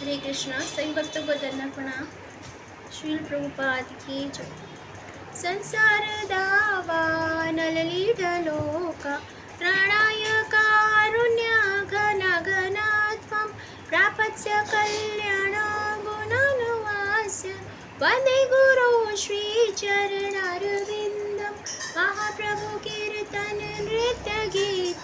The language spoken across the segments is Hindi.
हरे कृष्णा। सभी भक्तों को दंडवत प्रणाम। श्रील प्रभुपाद की जय। संसार दावा नललीढलोका त्राणाय कारुण्य घन घनात्मं प्रापत्य कल्याण गुणानुवास्य वन्दे गुरो श्रीचरणारविन्दं महाप्रभु कीर्तन नृत्य गीत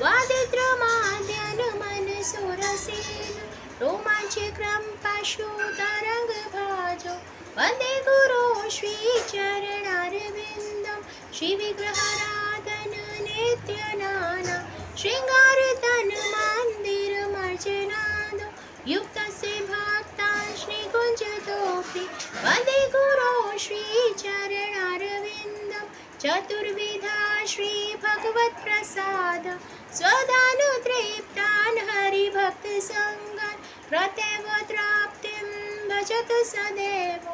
वादित्र माद्यन मनसुरसेन रोमाञ्चक्रं पशु तरंग भाजो वन्दे गुरो श्रीचरणारविन्दं श्रीविग्रहाराधन नित्यनाना शृङ्गारतन मन्दिरमर्चनादो युक्तस्य भक्ताश्रीकुञ्जतोऽपि वन्दे गुरो श्रीचरणारविन्दं चतुर्विधा श्रीभगवत्प्रसाद स्वदानुतृप्तान् हरिभक्तसङ्गान् प्रत्यवत्राप्तिं भजतु सदैव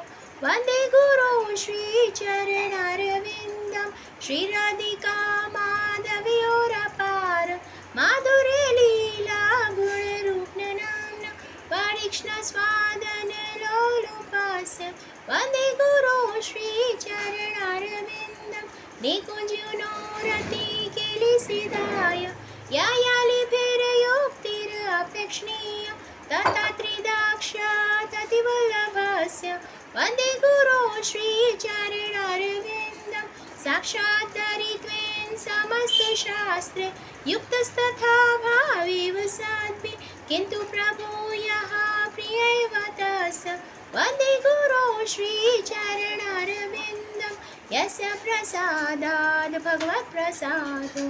वन्दे गुरो श्रीचरणारविन्दं श्रीराधिका माधव्योरपार माधुर्य लीला गुणरूपनाम्ना परीक्ष्णस्वादनलोलुपास्य वन्दे गुरो श्रीचरणारविन्दं निकुञ्जनोरतिकेलिसिदाय यायालिभिर्योक्तिरपेक्षणीय तथा त्रिदाक्षाततिवल्लभस्य वन्दे गुरो श्रीचरणारविन्दं साक्षात् धरित्वेन समस्तशास्त्रे युक्तस्तथा भावेव साध्वी किन्तु प्रभो यः प्रियैव तस्य वन्दे गुरो श्रीचरणारविन्दं यस्य प्रसादाद् भगवत्प्रसादो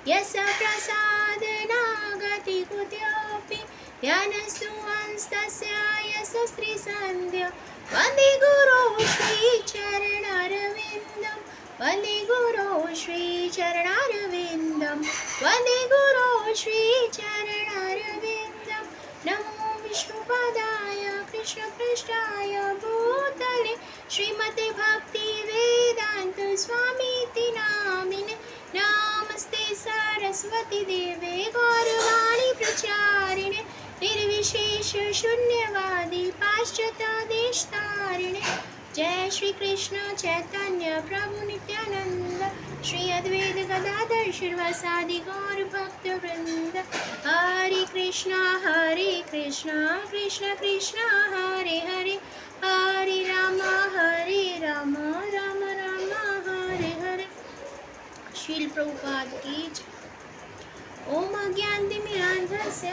यस्य प्रसादनागति कुतोऽपि ध्यानस्तु अंस्तस्य यशस्त्रीसन्ध्या वन्दे गुरो श्रीचरणारविन्दं वन्दे गुरो श्रीचरणारविन्दं वन्दे गुरो श्रीचरणारविन्दं नमो विष्णुपादाय कृष्णपृष्ठाय भूतले श्रीमते भक्तिवेदान्त स्वामीति नामिने नमस्ते सरस्वती देवे गौरवाणी प्रचारिणे निर्विशेष शून्यवादी पाश्चात्य जय श्री कृष्ण चैतन्य प्रभु नित्यानंद श्री अद्वैत गदाधर श्रीवासादि गौर भक्त वृंद हरे कृष्णा कृष्ण कृष्ण हरे हरे हरे राम राम राम हरे हरे। श्रील प्रभुपाद की जय। ओम अज्ञानतिमिरान्धस्य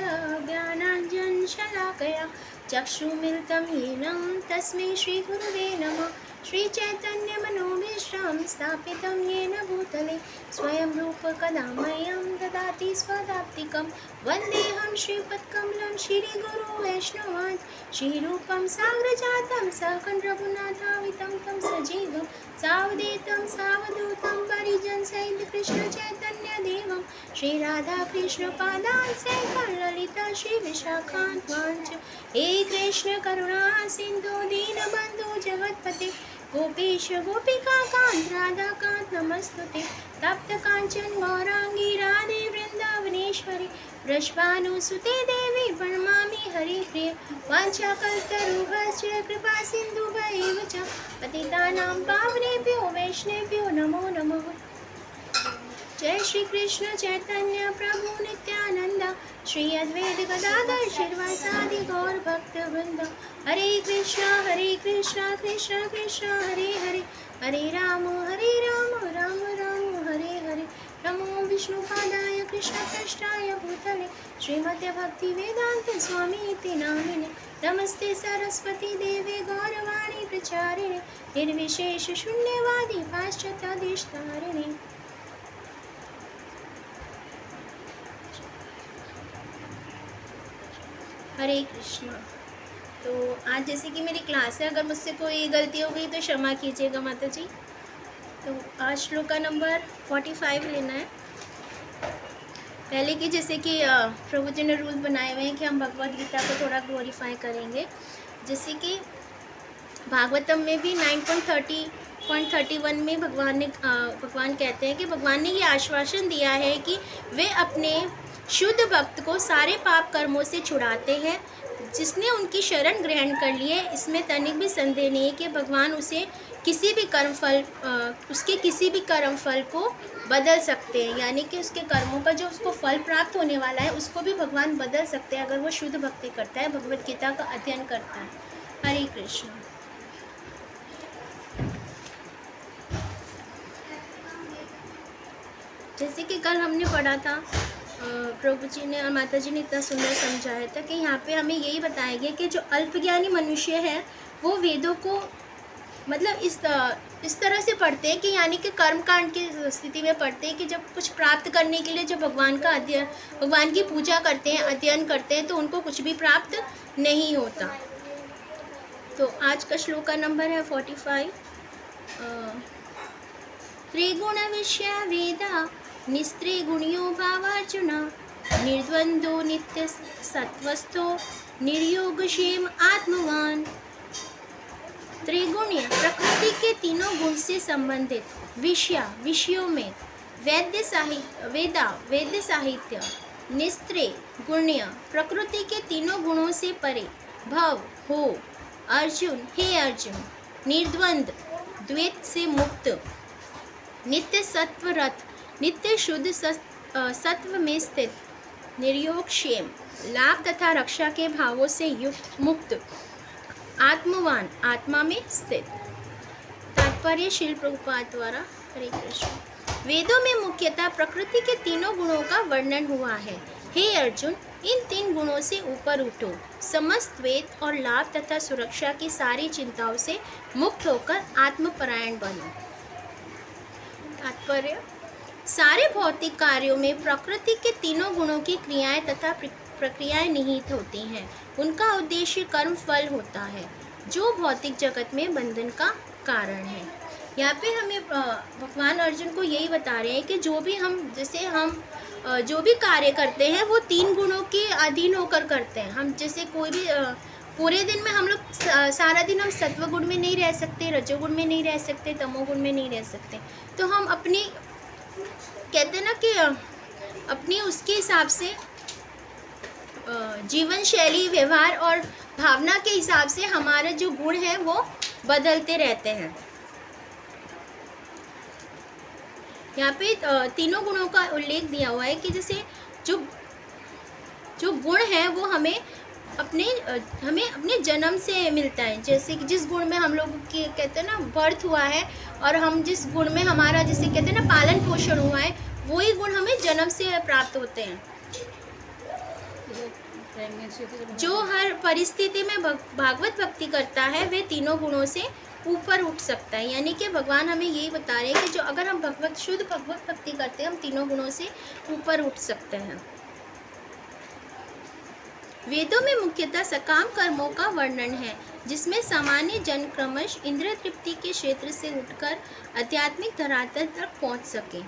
ज्ञानाञ्जनशलाकया चक्षुर्मिलितं येन तस्मै श्रीगुरवे नमः। श्रीचैतन्यमनोभीष्टं स्थापितं येन भूतले स्वयं रूप कदा मह्यं ददाति स्वदाप्तिकं वन्देऽहं श्रीपत्कमलं श्रीगुरो वैष्णवान् श्रीरूपं साग्रजातं सहकं रघुनाथावितं तं सजीवं सावधूतं सावधूतं परिजनसहितं कृष्णचैतन्यदेवं श्रीराधाकृष्णपादान् सहितं ललिता श्रीविशाखान्त्वां च हे कृष्ण करुणा सिन्धु दीनबन्धु जगत्पते गोपेश गोपिकान्त राधाकान्त नमस्तुते तप्त काञ्चन गौराङ्गी राधे वृन्दावनेश्वरी वृषभानुसुते देवी प्रणमामि हरिप्रिय वाञ्छाकल्पतरुभ्यश्च कृपा सिन्धुभ्यैव च पतितानां पावनेभ्यो वैष्णवेभ्यो नमो नमः। जय श्री कृष्ण चैतन्य प्रभु नित्यानंद श्री अद्वैत गदाधर श्रीवासादि गौर भक्त वृंद हरे कृष्ण कृष्ण कृष्ण हरे हरे हरे राम राम राम हरे हरे। नमो विष्णुपादाय कृष्णपृष्ठाय भूतले श्रीमते भक्तिवेदान्त स्वामीति नामिने नमस्ते सरस्वती देवे गौरवाणी प्रचारिणे निर्विशेष शून्यवादी पाश्चात्यादिष्टारिणे। हरे कृष्णा। तो आज जैसे कि मेरी क्लास है, अगर मुझसे कोई गलती हो गई तो क्षमा कीजिएगा माता जी। तो आज श्लोक का नंबर 45 लेना है। पहले कि जैसे कि प्रभु जी ने रूल बनाए हुए हैं कि हम भगवद गीता को थोड़ा ग्लोरीफाई करेंगे। जैसे कि भागवतम में भी 9.30.31 में भगवान कहते हैं कि भगवान ने ये आश्वासन दिया है कि वे अपने शुद्ध भक्त को सारे पाप कर्मों से छुड़ाते हैं, जिसने उनकी शरण ग्रहण कर ली है, इसमें तनिक भी संदेह नहीं है कि भगवान उसे किसी भी उसके किसी भी कर्म फल को बदल सकते हैं, यानी कि उसके कर्मों का जो उसको फल प्राप्त होने वाला है उसको भी भगवान बदल सकते हैं अगर वो शुद्ध भक्ति करता है, भगवत गीता का अध्ययन करता है। हरे कृष्ण। जैसे कि कल हमने पढ़ा था, प्रभु जी ने और माता जी ने इतना सुंदर समझाया था कि यहाँ पे हमें यही बताया गया कि जो अल्पज्ञानी मनुष्य है वो वेदों को मतलब इस तरह से पढ़ते हैं कि यानी कि कर्मकांड की स्थिति में पढ़ते हैं कि जब कुछ प्राप्त करने के लिए जब भगवान की पूजा करते हैं, अध्ययन करते हैं, तो उनको कुछ भी प्राप्त नहीं होता। तो आज का श्लोक का नंबर है 45। त्रिगुण विषय वेदा निस्त्रिगुण्यो भावार्जुन निर्द्वंदो नित्य सत्वस्थो निर्योगक्षेम आत्मवान। त्रिगुणीय प्रकृति के तीनों गुण से संबंधित विषयों में वेद साहित्य निस्त्रेय गुण्य प्रकृति के तीनों गुणों से परे भव हो अर्जुन, हे अर्जुन, निर्द्वंद द्वैत से मुक्त, नित्य सत्वरत नित्य शुद्ध सत्व में स्थित, निर्योगक्षेम लाभ तथा रक्षा के भावों से युक्त मुक्त, आत्मवान आत्मा में स्थित। तात्पर्य श्रील प्रभुपाद द्वारा। हरे कृष्ण। वेदों में मुख्यतः प्रकृति के तीनों गुणों का वर्णन हुआ है। हे अर्जुन, इन 3 गुणों से ऊपर उठो, समस्त वेद और लाभ तथा सुरक्षा की सारी चिंताओं से मुक्त होकर आत्मपरायण बनो। तात्पर्य, सारे भौतिक कार्यों में प्रकृति के तीनों गुणों की क्रियाएं तथा प्रक्रियाएं निहित होती हैं। उनका उद्देश्य कर्म फल होता है जो भौतिक जगत में बंधन का कारण है। यहाँ पे हमें भगवान अर्जुन को यही बता रहे हैं कि जो भी कार्य करते हैं वो 3 गुणों के अधीन होकर करते हैं। हम जैसे कोई भी पूरे दिन में हम लोग सारा दिन हम सत्व गुण में नहीं रह सकते, रजोगुण में नहीं रह सकते, तमोगुण में नहीं रह सकते। तो हम अपनी कहते हैं ना कि अपनी उसके हिसाब से जीवन शैली, व्यवहार और भावना के हिसाब से हमारे जो गुण हैं वो बदलते रहते हैं। यहाँ पे तीनों गुणों का उल्लेख दिया हुआ है कि जैसे जो गुण है वो हमें अपने जन्म से मिलता है। जैसे कि जिस गुण में हम लोग के कहते हैं ना बर्थ हुआ है और हम जिस गुण में हमारा जिसे कहते हैं ना पालन पोषण हुआ है, वही गुण हमें जन्म से प्राप्त होते हैं। जो हर परिस्थिति में भागवत भक्ति करता है वे तीनों गुणों से ऊपर उठ सकता है। यानी कि भगवान हमें यही बता रहे हैं कि जो अगर हम शुद्ध भगवत भक्ति करते हैं हम तीनों गुणों से ऊपर उठ सकते हैं। वेदों में मुख्यतः सकाम कर्मों का वर्णन है जिसमें सामान्य जन क्रमश इंद्रिय तृप्ति के क्षेत्र से उठकर आध्यात्मिक धरातल तक पहुंच सके।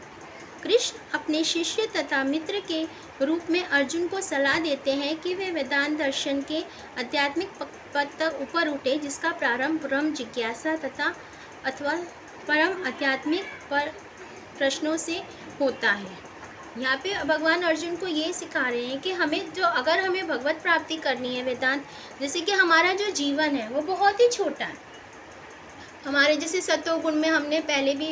कृष्ण अपने शिष्य तथा मित्र के रूप में अर्जुन को सलाह देते हैं कि वे वेदांत दर्शन के आध्यात्मिक पद तक ऊपर उठे, जिसका प्रारंभ ब्रह्म जिज्ञासा अथवा परम आध्यात्मिक पर प्रश्नों से होता है। यहाँ पे भगवान अर्जुन को ये सिखा रहे हैं कि अगर हमें भगवत प्राप्ति करनी है, वेदांत, जैसे कि हमारा जो जीवन है वो बहुत ही छोटा है। हमारे जैसे सतोगुण में हमने पहले भी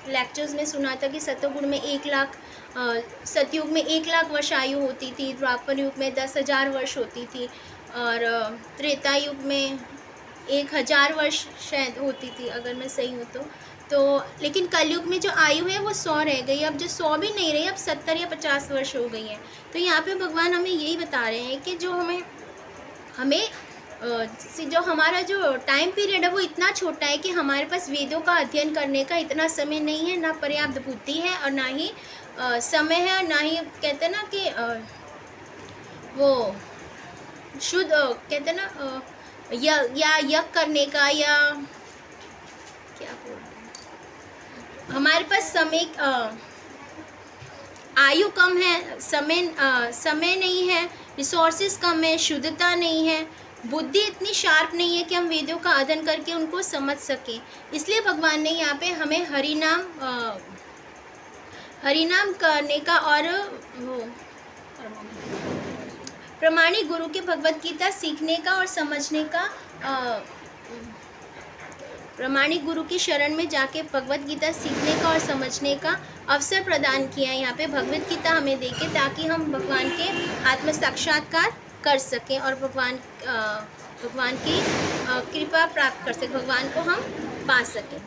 लेक्चर्स में सुना था कि सतोगुण में 1 लाख, सतयुग में 1 लाख वर्ष आयु होती थी, द्वापर युग में 10,000 वर्ष होती थी और त्रेता युग में 1,000 वर्ष शायद होती थी अगर मैं सही हूँ तो लेकिन कलयुग में जो आयु है वो 100 रह गई। अब जो 100 भी नहीं रही, अब 70 या 50 वर्ष हो गई है। तो यहाँ पे भगवान हमें यही बता रहे हैं कि जो जो हमारा जो टाइम पीरियड है वो इतना छोटा है कि हमारे पास वेदों का अध्ययन करने का इतना समय नहीं है, ना पर्याप्त बुद्धि है और ना ही समय है, और ना ही कहते हैं ना कि वो शुद्ध कहते हैं ना यज्ञ करने का, या क्या बोल रहे हैं, हमारे पास समय आयु कम है, समय नहीं है, रिसोर्सेज कम है, शुद्धता नहीं है, बुद्धि इतनी शार्प नहीं है कि हम वेदों का अध्ययन करके उनको समझ सकें। इसलिए भगवान ने यहाँ पे हमें हरिनाम करने का और प्रामाणिक गुरु के भगवत गीता सीखने का और समझने का प्रामाणिक गुरु की शरण में जाके भगवत गीता सीखने का और समझने का अवसर प्रदान किया है यहाँ पे भगवत गीता हमें देके, ताकि हम भगवान के आत्म साक्षात्कार कर सकें और भगवान की कृपा प्राप्त कर सकें, भगवान को हम पा सकें।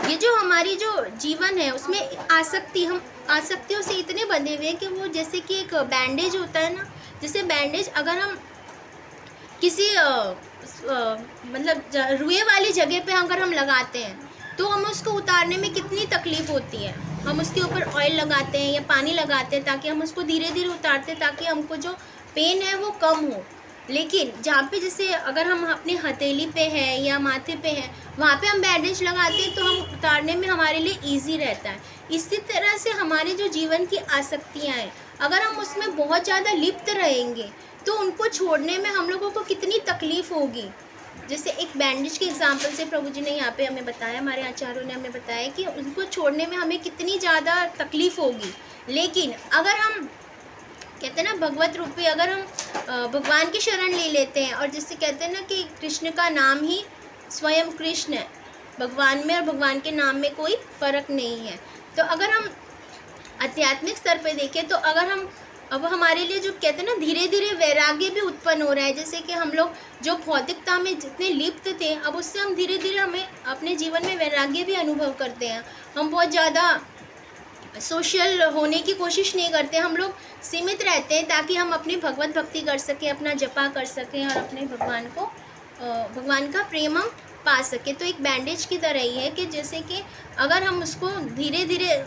ये जो हमारी जो जीवन है उसमें हम आसक्तियों से इतने बंधे हुए हैं कि वो जैसे कि एक बैंडेज होता है ना, जैसे बैंडेज अगर हम किसी मतलब रुए वाली जगह पे अगर हम लगाते हैं तो हम उसको उतारने में कितनी तकलीफ़ होती है। हम उसके ऊपर ऑयल लगाते हैं या पानी लगाते हैं ताकि हम उसको धीरे धीरे उतारते हैं, ताकि हमको जो पेन है वो कम हो। लेकिन जहाँ पे जैसे अगर हम अपने हथेली पे है या माथे पे है, वहाँ पे हम बैंडेज लगाते हैं तो हम उतारने में हमारे लिए ईजी रहता है। इसी तरह से हमारे जो जीवन की आसक्तियाँ हैं, अगर हम उसमें बहुत ज़्यादा लिप्त रहेंगे तो उनको छोड़ने में हम लोगों को कितनी तकलीफ़ होगी। जैसे एक बैंडेज के एग्जांपल से प्रभु जी ने यहाँ पे हमें बताया, हमारे आचार्यों ने हमें बताया कि उनको छोड़ने में हमें कितनी ज़्यादा तकलीफ़ होगी। लेकिन अगर हम कहते हैं ना भगवत रूपी, अगर हम भगवान की शरण ले लेते हैं, और जिससे कहते हैं ना कि कृष्ण का नाम ही स्वयं कृष्ण है, भगवान में और भगवान के नाम में कोई फ़र्क नहीं है। तो अगर हम आध्यात्मिक स्तर पे देखें तो अगर हम अब हमारे लिए जो कहते हैं ना धीरे धीरे वैराग्य भी उत्पन्न हो रहा है। जैसे कि हम लोग जो भौतिकता में जितने लिप्त थे, अब उससे हम धीरे धीरे हमें अपने जीवन में वैराग्य भी अनुभव करते हैं। हम बहुत ज़्यादा सोशल होने की कोशिश नहीं करते, हम लोग सीमित रहते हैं ताकि हम अपनी भगवत भक्ति कर सकें, अपना जपा कर सकें और अपने भगवान का प्रेम हम पा सकें। तो एक बैंडेज की तरह ही है कि जैसे कि अगर हम उसको धीरे धीरे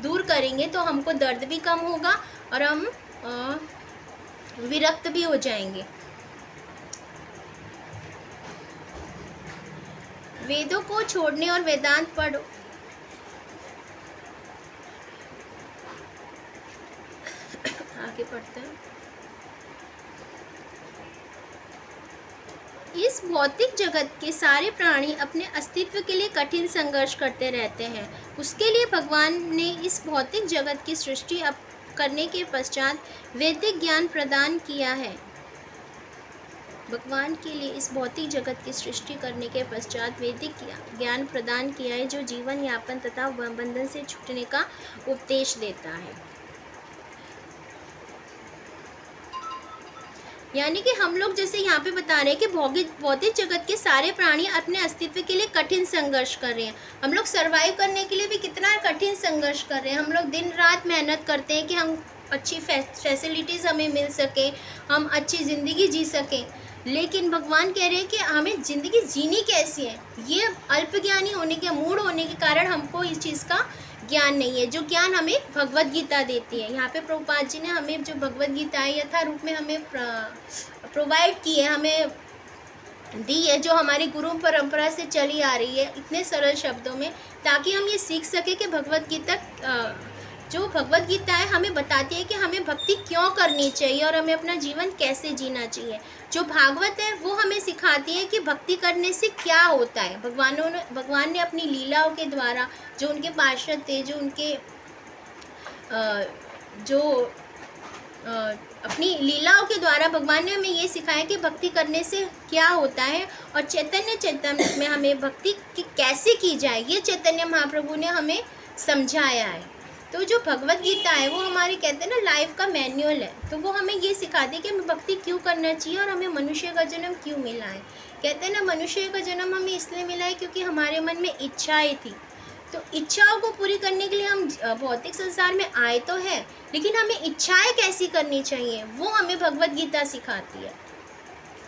दूर करेंगे तो हमको दर्द भी कम होगा और हम विरक्त भी हो जाएंगे। वेदों को छोड़ने और वेदांत पढ़ो। आगे पढ़ते हैं। इस भौतिक जगत के सारे प्राणी अपने अस्तित्व के लिए कठिन संघर्ष करते रहते हैं। उसके लिए भगवान ने इस भौतिक जगत की सृष्टि करने के पश्चात वैदिक ज्ञान प्रदान किया है। भगवान के लिए इस भौतिक जगत की सृष्टि करने के पश्चात वैदिक ज्ञान प्रदान किया है, जो जीवन यापन तथा बंधन से छूटने का उपदेश देता है। यानी कि हम लोग जैसे यहाँ पे बता रहे हैं कि भौतिक जगत के सारे प्राणी अपने अस्तित्व के लिए कठिन संघर्ष कर रहे हैं। हम लोग सर्वाइव करने के लिए भी कितना कठिन संघर्ष कर रहे हैं। हम लोग दिन रात मेहनत करते हैं कि हम अच्छी फैसिलिटीज़ हमें मिल सके, हम अच्छी ज़िंदगी जी सकें। लेकिन भगवान कह रहे हैं कि हमें ज़िंदगी जीनी कैसी है, ये अल्पज्ञानी होने के मूड होने के कारण हमको इस चीज़ का ज्ञान नहीं है, जो ज्ञान हमें भगवत गीता देती है। यहाँ पे प्रभुपाद जी ने हमें जो भगवत गीता है यथा रूप में हमें प्रोवाइड की है, हमें दी है, जो हमारी गुरु परंपरा से चली आ रही है इतने सरल शब्दों में, ताकि हम ये सीख सके कि भगवत गीता जो भगवत गीता है हमें बताती है कि हमें भक्ति क्यों करनी चाहिए और हमें अपना जीवन कैसे जीना चाहिए। जो भागवत है वो हमें सिखाती है कि भक्ति करने से क्या होता है। भगवान ने अपनी लीलाओं के द्वारा, जो उनके पार्षद थे, जो उनके अपनी लीलाओं के द्वारा भगवान ने हमें ये सिखाया कि भक्ति करने से क्या होता है, और चैतन्य चैतन्य में हमें भक्ति कैसे की जाए ये चैतन्य महाप्रभु ने हमें समझाया है। तो जो भगवत गीता है वो हमारे कहते हैं ना लाइफ का मैनुअल है। तो वो हमें ये सिखाती है कि हमें भक्ति क्यों करना चाहिए और हमें मनुष्य का जन्म क्यों मिला है। कहते हैं ना मनुष्य का जन्म हमें इसलिए मिला है क्योंकि हमारे मन में इच्छाएं थी। तो इच्छाओं को पूरी करने के लिए हम भौतिक संसार में आए तो है, लेकिन हमें इच्छाएं कैसी करनी चाहिए वो हमें भगवत गीता सिखाती है।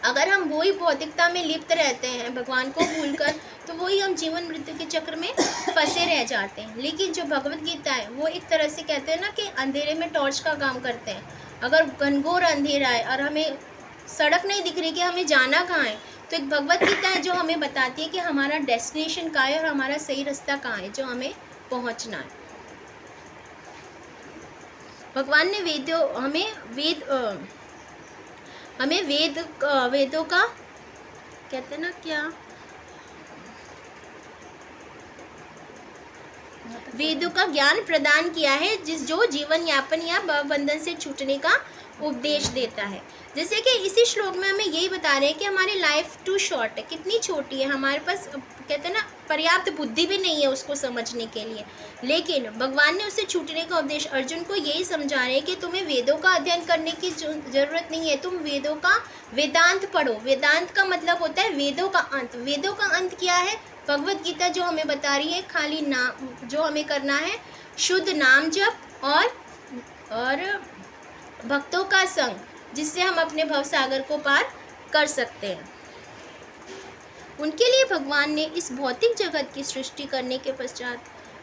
अगर हम वही भौतिकता में लिप्त रहते हैं भगवान को भूलकर, तो वही हम जीवन मृत्यु के चक्र में फंसे रह जाते हैं। लेकिन जो भगवत गीता है वो एक तरह से कहते हैं ना कि अंधेरे में टॉर्च का काम करते हैं। अगर घनघोर अंधेरा है और हमें सड़क नहीं दिख रही कि हमें जाना कहाँ है, तो एक भगवत गीता है जो हमें बताती है कि हमारा डेस्टिनेशन कहाँ है और हमारा सही रास्ता कहाँ है, जो हमें पहुँचना है। भगवान ने हमें वेदों का कहते हैं ना क्या, वेदों का ज्ञान प्रदान किया है, जो जीवन यापन या बंधन से छूटने का उपदेश देता है। जैसे कि इसी श्लोक में हमें यही बता रहे हैं कि हमारी लाइफ टू शॉर्ट है, कितनी छोटी है, हमारे पास कहते हैं ना पर्याप्त बुद्धि भी नहीं है उसको समझने के लिए। लेकिन भगवान ने उससे छूटने का उपदेश अर्जुन को यही समझा रहे हैं कि तुम्हें वेदों का अध्ययन करने की ज़रूरत नहीं है, तुम वेदों का वेदांत पढ़ो। वेदांत का मतलब होता है वेदों का अंत। वेदों का अंत क्या है? भगवत गीता जो हमें बता रही है, खाली नाम जो हमें करना है, शुद्ध नाम जप और भक्तों का संग, जिससे हम अपने भवसागर को पार कर सकते हैं। उनके लिए भगवान ने इस भौतिक जगत की सृष्टि करने के पश्चात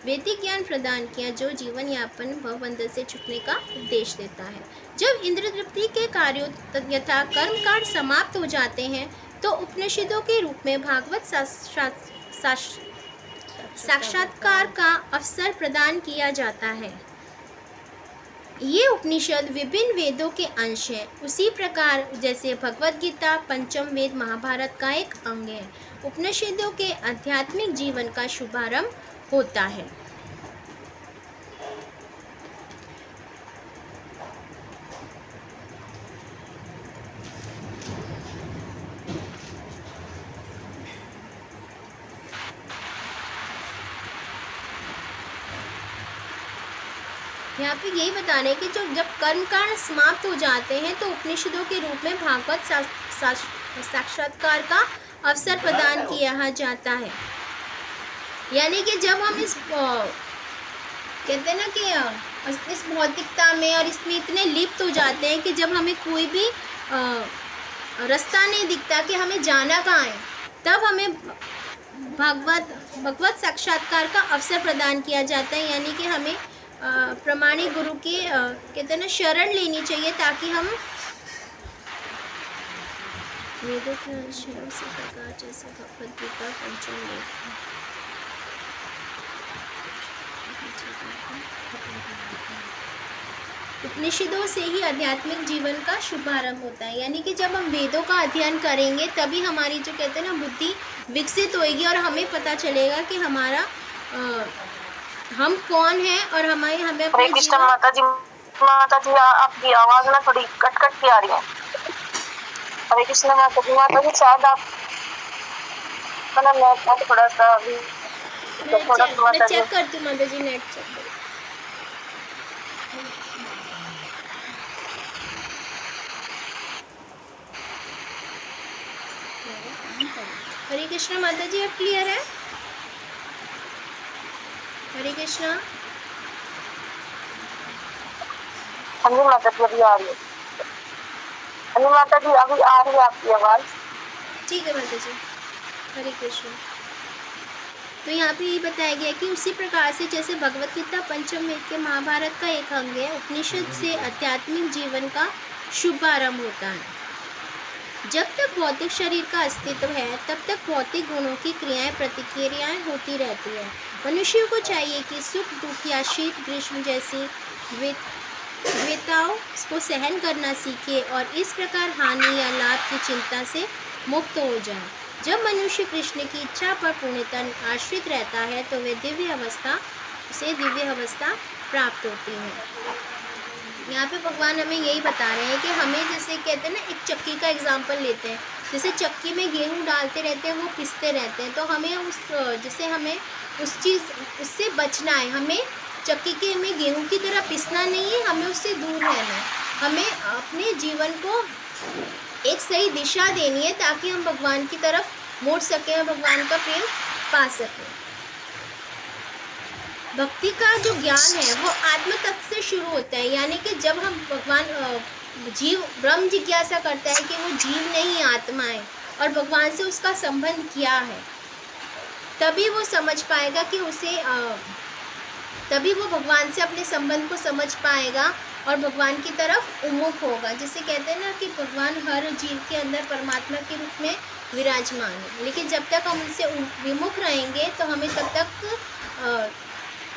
वैदिक ज्ञान प्रदान किया, जो जीवन यापन भवबंधन से छूटने का उपदेश देता है। जब इंद्र तृप्ति के कार्यों यथा कर्मकांड समाप्त हो जाते हैं तो उपनिषदों के रूप में भागवत साक्षात्कार का अवसर प्रदान किया जाता है। ये उपनिषद विभिन्न वेदों के अंश हैं। उसी प्रकार जैसे भगवत गीता पंचम वेद महाभारत का एक अंग है, उपनिषदों के आध्यात्मिक जीवन का शुभारंभ होता है। यहाँ पे यही बता रहे हैं कि जब कर्मकांड समाप्त हो जाते हैं तो उपनिषदों के रूप में भागवत साक्षात्कार का अवसर प्रदान किया जाता है। यानी कि जब हम इस कहते हैं ना कि इस भौतिकता में और इसमें इतने लिप्त हो जाते हैं कि जब हमें कोई भी रास्ता नहीं दिखता कि हमें जाना कहाँ है, तब हमें भगवत साक्षात्कार का अवसर प्रदान किया जाता है। यानी कि हमें प्रमाणिक गुरु की कहते हैं ना शरण लेनी चाहिए, ताकि हम वेदों के अंश है उसी प्रकार जैसे भगवत गीता पंचम वेद। उपनिषदों से ही आध्यात्मिक जीवन का शुभारंभ होता है। यानी कि जब हम वेदों का अध्ययन करेंगे तभी हमारी जो कहते हैं ना बुद्धि विकसित होएगी और हमें पता चलेगा कि हमारा हम कौन हैं और हमें हरे कृष्ण माता जी आपकी आवाज ना थोड़ी कट के आ रही है। हरे कृष्ण माता जी शायद आप नेट थोड़ा सा अभी मैं चेक करती हूँ माता जी, नेट चेक। हरे कृष्ण माता जी, अब क्लियर है? हरे कृष्णा। हाँ जी माता जी अभी आ रही है। हाँ जी माता जी अभी आ रही है आपकी आवाज़। ठीक है माता जी, हरे कृष्ण। तो यहाँ पे ये बताया गया कि उसी प्रकार से जैसे भगवत गीता पंचम वेद के महाभारत का एक अंग है, उपनिषद से आध्यात्मिक जीवन का शुभारंभ होता है। जब तक भौतिक शरीर का अस्तित्व है तब तक भौतिक गुणों की क्रियाएं प्रतिक्रियाएं होती रहती है। मनुष्य को चाहिए कि सुख दुख या शीत ग्रीष्म जैसी द्वैताओं को सहन करना सीखे और इस प्रकार हानि या लाभ की चिंता से मुक्त हो जाए। जब मनुष्य कृष्ण की इच्छा पर पूर्णतः आश्रित रहता है तो वे दिव्य अवस्था प्राप्त होती है। यहाँ पे भगवान हमें यही बता रहे हैं कि हमें जैसे कहते हैं ना, एक चक्की का एग्जाम्पल लेते हैं। जैसे चक्की में गेहूँ डालते रहते हैं, वो पिसते रहते हैं, तो हमें उससे बचना है। हमें चक्की के में गेहूँ की तरह पिसना नहीं है, हमें उससे दूर रहना है। हमें अपने जीवन को एक सही दिशा देनी है ताकि हम भगवान की तरफ मोड़ सकें और भगवान का प्रेम पा सकें। भक्ति का जो ज्ञान है वो आत्म तत्व से शुरू होता है। यानी कि जब हम जीव ब्रह्म जिज्ञासा करता है कि वो जीव नहीं आत्मा है और भगवान से उसका संबंध क्या है, तभी वो समझ पाएगा कि तभी वो भगवान से अपने संबंध को समझ पाएगा और भगवान की तरफ उन्मुख होगा। जैसे कहते हैं ना कि भगवान हर जीव के अंदर परमात्मा के रूप में विराजमान है, लेकिन जब तक हम उनसे विमुख रहेंगे तो हमें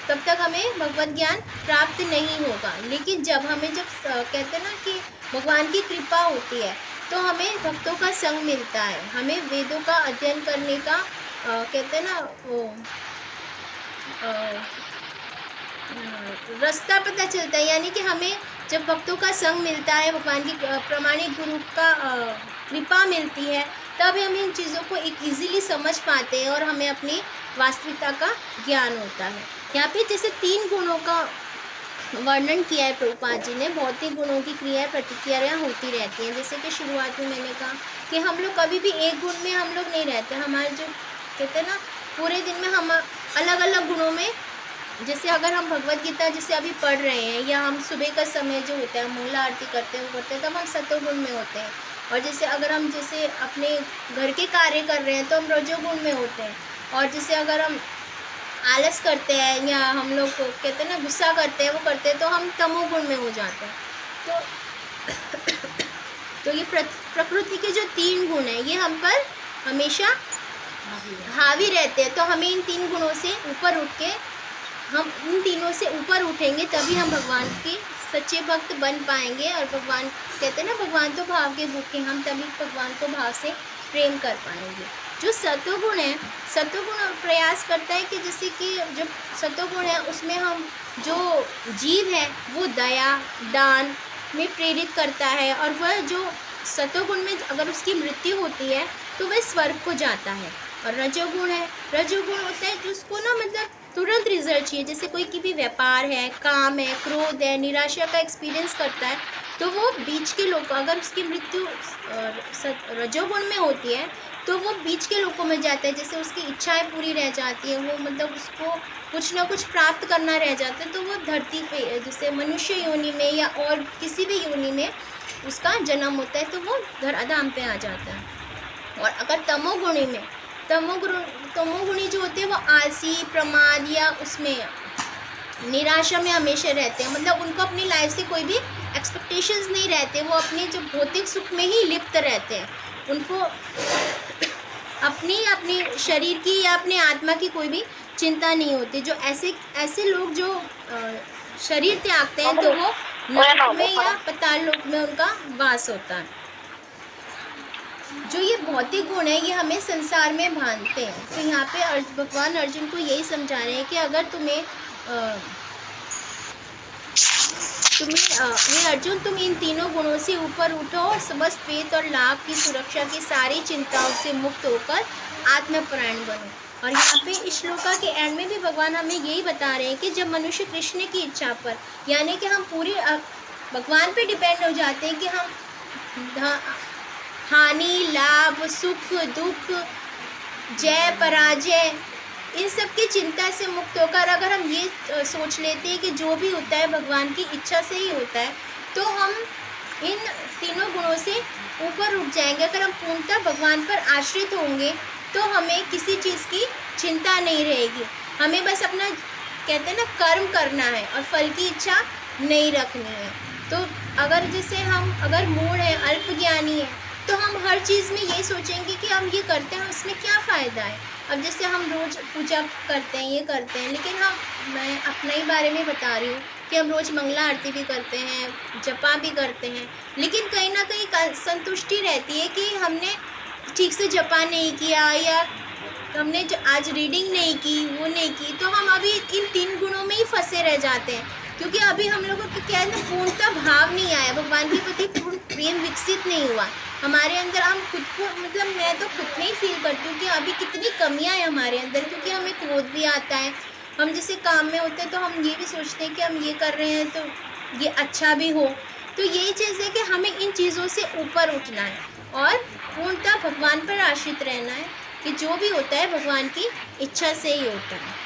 तब तक हमें भगवत ज्ञान प्राप्त नहीं होगा। लेकिन जब कहते हैं ना कि भगवान की कृपा होती है तो हमें भक्तों का संग मिलता है, हमें वेदों का अध्ययन करने का कहते हैं ना वो रास्ता पता चलता है, यानी कि हमें जब भक्तों का संग मिलता है, भगवान की प्रामाणिक गुरु का कृपा मिलती है, तब हम इन चीज़ों को एक इजीली समझ पाते हैं और हमें अपनी वास्तविकता का ज्ञान होता है। यहाँ पे जैसे 3 गुणों का वर्णन किया है प्रभुपाद जी ने। भौतिक गुणों की क्रिया प्रतिक्रियाएँ होती रहती हैं। जैसे कि शुरुआत में मैंने कहा कि हम लोग कभी भी एक गुण में हम लोग नहीं रहते। हमारे जो कहते हैं ना, पूरे दिन में हम अलग अलग गुणों में, जैसे अगर हम भगवत गीता जैसे अभी पढ़ रहे हैं, या हम सुबह का समय जो होता है मंगला आरती करते हैं, वो करते हैं, तब हम सतोगुण में होते हैं। और जैसे अगर हम जैसे अपने घर के कार्य कर रहे हैं तो हम रजोगुण में होते हैं। और जैसे अगर हम आलस करते हैं, या हम लोग कहते हैं ना गुस्सा करते हैं, वो करते हैं, तो हम तमोगुण में हो जाते हैं। तो ये प्रकृति के जो 3 गुण हैं, ये हम पर हमेशा हावी रहते हैं। तो हमें इन 3 गुणों से ऊपर उठ के, हम इन तीनों से ऊपर उठेंगे, तभी हम भगवान के सच्चे भक्त बन पाएंगे। और भगवान कहते हैं ना, भगवान तो भाव के भूखे, हम तभी भगवान को भाव से प्रेम कर पाएंगे। जो सत्वगुण है, सत्वगुण प्रयास करता है कि जैसे कि जो सत्वगुण है उसमें हम जो जीव है वो दया दान में प्रेरित करता है। और वह जो सत्वगुण में अगर उसकी मृत्यु होती है तो वह स्वर्ग को जाता है। और रजोगुण है, रजोगुण होता है जिसको ना मतलब तुरंत रिजल्ट चाहिए। जैसे कोई की भी व्यापार है, काम है, क्रोध है, निराशा का एक्सपीरियंस करता है, तो वो बीच के लोग, अगर उसकी मृत्यु रजोगुण में होती है तो वो बीच के लोगों में जाता है। जैसे उसकी इच्छाएं पूरी रह जाती है, वो मतलब उसको कुछ ना कुछ प्राप्त करना रह जाता है, तो वो धरती पे जैसे मनुष्य योनि में या और किसी भी योनि में उसका जन्म होता है, तो वो धराधाम पे आ जाता है। और अगर तमोगुणी में, तमोगुणी जो होते हैं वो आलसी, प्रमाद या उसमें निराशा में हमेशा रहते हैं। मतलब उनको अपनी लाइफ से कोई भी एक्सपेक्टेशंस नहीं रहते, वो अपने जो भौतिक सुख में ही लिप्त रहते हैं। उनको अपनी शरीर की या अपने आत्मा की कोई भी चिंता नहीं होती। जो ऐसे लोग जो शरीर त्यागते हैं, तो वो नरक में या पाताल लोक में उनका वास होता है। जो ये भौतिक गुण है, ये हमें संसार में बांधते हैं। तो यहाँ पे भगवान अर्जुन को यही समझा रहे हैं कि अगर तुम्हें ये अर्जुन, तुम इन तीनों गुणों से ऊपर उठो और समस्त पेट और लाभ की सुरक्षा की सारी चिंताओं से मुक्त होकर आत्मपरायण बनो। और यहाँ पे इस श्लोका के एंड में भी भगवान हमें यही बता रहे हैं कि जब मनुष्य कृष्ण की इच्छा पर, यानी कि हम पूरी भगवान पे डिपेंड हो जाते हैं कि हम हानि, लाभ, सुख, दुख, जय, पराजय, इन सब की चिंता से मुक्त होकर अगर हम ये सोच लेते हैं कि जो भी होता है भगवान की इच्छा से ही होता है, तो हम इन तीनों गुणों से ऊपर उठ जाएंगे। अगर हम पूर्णतः भगवान पर आश्रित होंगे तो हमें किसी चीज़ की चिंता नहीं रहेगी। हमें बस अपना कहते हैं ना कर्म करना है और फल की इच्छा नहीं रखनी है। तो अगर जैसे हम अगर मूढ़ हैं, अल्पज्ञानी हैं, तो हम हर चीज़ में ये सोचेंगे कि हम ये करते हैं, इसमें क्या फ़ायदा है। अब जैसे हम रोज़ पूजा करते हैं, ये करते हैं, लेकिन मैं अपने ही बारे में बता रही हूँ कि हम रोज़ मंगला आरती भी करते हैं, जपा भी करते हैं, लेकिन कहीं ना कहीं संतुष्टि रहती है कि हमने ठीक से जपा नहीं किया, या हमने जो आज रीडिंग नहीं की, वो नहीं की, तो हम अभी इन 3 गुणों में ही फंसे रह जाते हैं। क्योंकि अभी हम लोगों को क्या है ना, पूर्णतः भाव नहीं आया, भगवान के प्रति पूर्ण प्रेम विकसित नहीं हुआ हमारे अंदर। हम खुद को, मतलब मैं तो खुद में ही फील करती हूँ कि अभी कितनी कमियाँ हैं हमारे अंदर। क्योंकि हमें क्रोध भी आता है, हम जैसे काम में होते हैं तो हम ये भी सोचते हैं कि हम ये कर रहे हैं तो ये अच्छा भी हो। तो यही चीज़ है कि हमें इन चीज़ों से ऊपर उठना है और पूर्णतः भगवान पर आश्रित रहना है कि जो भी होता है भगवान की इच्छा से ही होता है।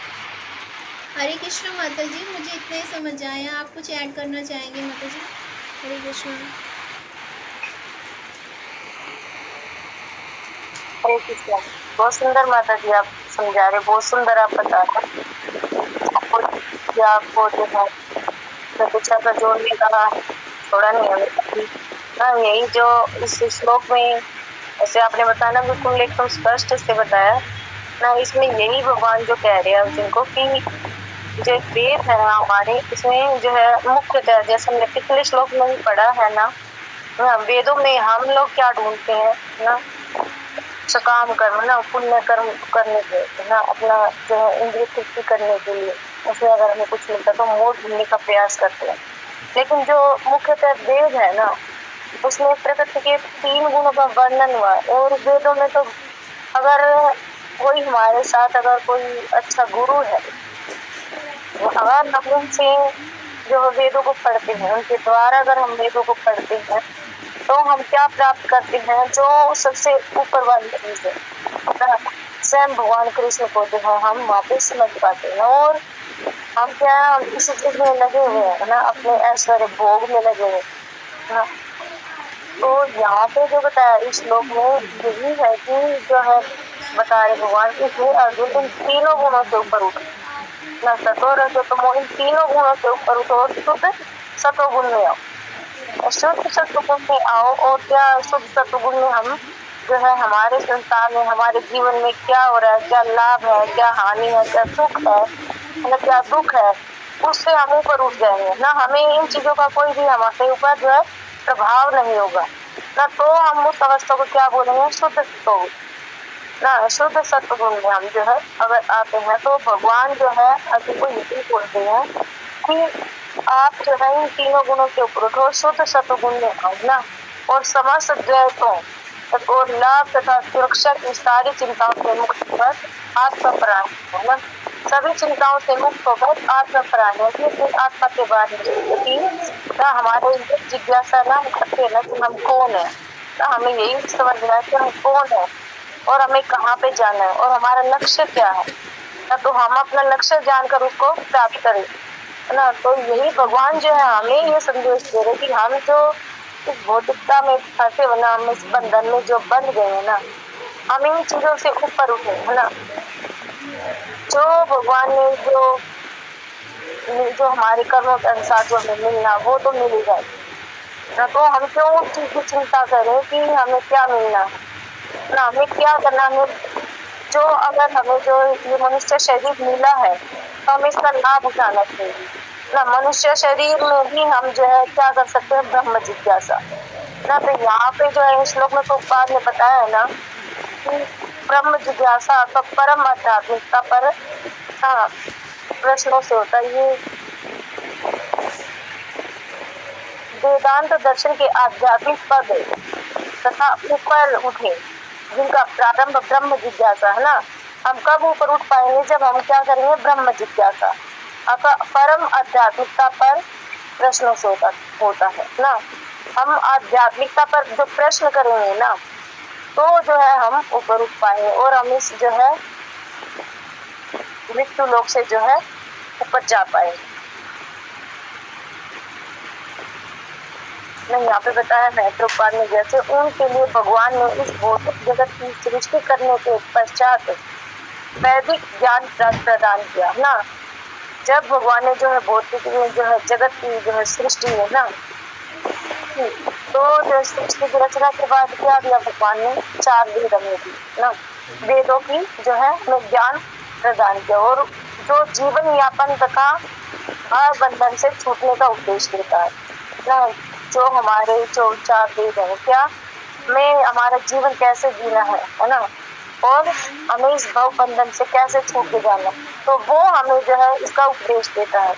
हरे कृष्ण माता जी, मुझे इतना ही समझ आया। आप कुछ ऐड करना चाहेंगे माता जी? हरे कृष्ण। हरे कृष्ण। बहुत सुंदर माता जी आप समझा रहे, बहुत सुंदर आप बता रहे। आपको जो है प्रतीक्षा का जोड़ने का थोड़ा नहीं हमें ना, यही जो इस श्लोक में ऐसे आपने बताया ना, बिल्कुल एकदम स्पष्ट से बताया ना, इसमें यही भगवान जो कह रहे हैं अर्जुन को कि जो वेद है ना हमारे, इसमें जो है मुख्यतः जैसे हमने पिछले श्लोक में भी पढ़ा है ना, वेदों में हम लोग क्या ढूंढते हैं ना, सकाम कर्म ना, पुण्य कर्म करने के ना, अपना जो है इंद्रिय तृप्ति करने के लिए ऐसे अगर हमें कुछ मिलता तो मोड़ ढूंढने का प्रयास करते हैं। लेकिन जो मुख्यतः वेद है ना, उसमें प्रकृति के 3 गुणों का वर्णन हुआ है। और वेदों में तो अगर कोई हमारे साथ अगर कोई अच्छा गुरु है, अगर हम उनसे जो वेदों को पढ़ते हैं, उनके द्वारा अगर हम वेदों को पढ़ते हैं तो हम क्या प्राप्त करते हैं, जो सबसे ऊपर वाली चीज है ना, स्वयं भगवान कृष्ण को जो है हम वहाँ पे समझ पाते हैं। और हम क्या है, हम इसी चीज में लगे हुए हैं ना, अपने ऐश्वर्य भोग में लगे हुए हैं ना। तो यहाँ पे जो बताया इस श्लोक में यही है कि जो है बता रहे भगवान की हे अर्जुन, इन तीनों गुणों से ऊपर उठो ना, सतो रजो तमो, इन तीनों गुणों से ऊपर उठो और शुद्ध सतोगुण में आओ। शुद्ध सतोगुण में आओ। और क्या शुद्ध सतोगुण में हम जो है हमारे संसार में, हमारे जीवन में क्या हो रहा है, क्या लाभ है, क्या हानि है, क्या सुख है, मतलब क्या दुख है, उससे हम ऊपर उठ जाएंगे ना। हमें इन चीजों का कोई भी हमारे ऊपर जो है प्रभाव नहीं होगा ना। तो हम उस अवस्था को क्या बोलेंगे, शुद्ध सतोगुण ना। शुद्ध सतगुण में हम जो है अगर आते हैं तो भगवान जो है अभी को यही बोलते हैं कि आप जो है इन तीनों गुणों के ऊपर उठो, शुद्ध सतगुण में आओ ना। और समस्त द्वैतों और लाभ तथा सुरक्षा की सारी चिंताओं से मुक्त होकर आत्मपरायण हो ना। सभी चिंताओं से मुक्त होकर आत्मपरायण हो कि आत्मा के बारे में ना हमारे जिज्ञासा ना करते हैं ना कि हम कौन है ना। हमें यही समझना है कि हम कौन है और हमें कहाँ पे जाना है और हमारा लक्ष्य क्या है ना। तो हम अपना लक्ष्य जानकर उसको प्राप्त करें ना। तो यही भगवान जो है हमें ये संदेश दे रहे कि हम जो इस भौतिकता में फंसे हो ना, हम इस बंधन में जो बंध गए हैं ना, हम इन चीजों से ऊपर उठे है ना। जो भगवान ने जो हमारे कर्मों के अनुसार जो हमें मिलना वो तो मिल ही जाए ना। तो हम क्यों उस चीज की चिंता करें कि हमें क्या मिलना है ना, हमें क्या करना है। जो अगर हमें जो ये मनुष्य शरीर मिला है तो हमें इसका लाभ उठाना चाहिए ना। मनुष्य शरीर में भी हम जो है क्या कर सकते हैं, ब्रह्म जिज्ञासा ना। तो यहाँ पे जो है इस श्लोक में तो पाद ने बताया है ना कि ब्रह्म जिज्ञासा तो परम आध्यात्मिकता पर हाँ प्रश्नों से होता है। ये वेदांत दर्शन के आध्यात्मिक पद तथा ऊपर उठे जिनका प्रारंभ ब्रह्म जिज्ञासा है ना। हम कब ऊपर उठ पाएंगे, जब हम क्या करेंगे, ब्रह्म जिज्ञासा परम आध्यात्मिकता पर प्रश्नों से होता है ना। हम आध्यात्मिकता पर जो प्रश्न करेंगे ना तो जो है हम ऊपर उठ पाएंगे और हम इस जो है मृत्यु लोक से जो है ऊपर जा पाएंगे। नहीं, यहाँ पे बताया महत्वपाल ने जैसे उनके लिए भगवान ने इस भौतिक जगत की सृष्टि करने के पश्चात वैदिक ज्ञान प्रदान किया ना। जब भगवान ने जो है भौतिक में जो है जगत की जो है सृष्टि है ना, तो जो सृष्टि की रचना के बाद क्या दिया भगवान ने, 4 वेद हमें दी ना। वेदों की जो है हमें ज्ञान प्रदान किया और जो जीवन यापन तथा बंधन से छूटने का उपदेश देता है ना। जो हमारे जो 4 वेद है क्या हमें हमारा जीवन कैसे जीना है ना, और हमें इस भव बंधन से कैसे छूट के जाना, तो वो हमें जो है इसका उपदेश देता है।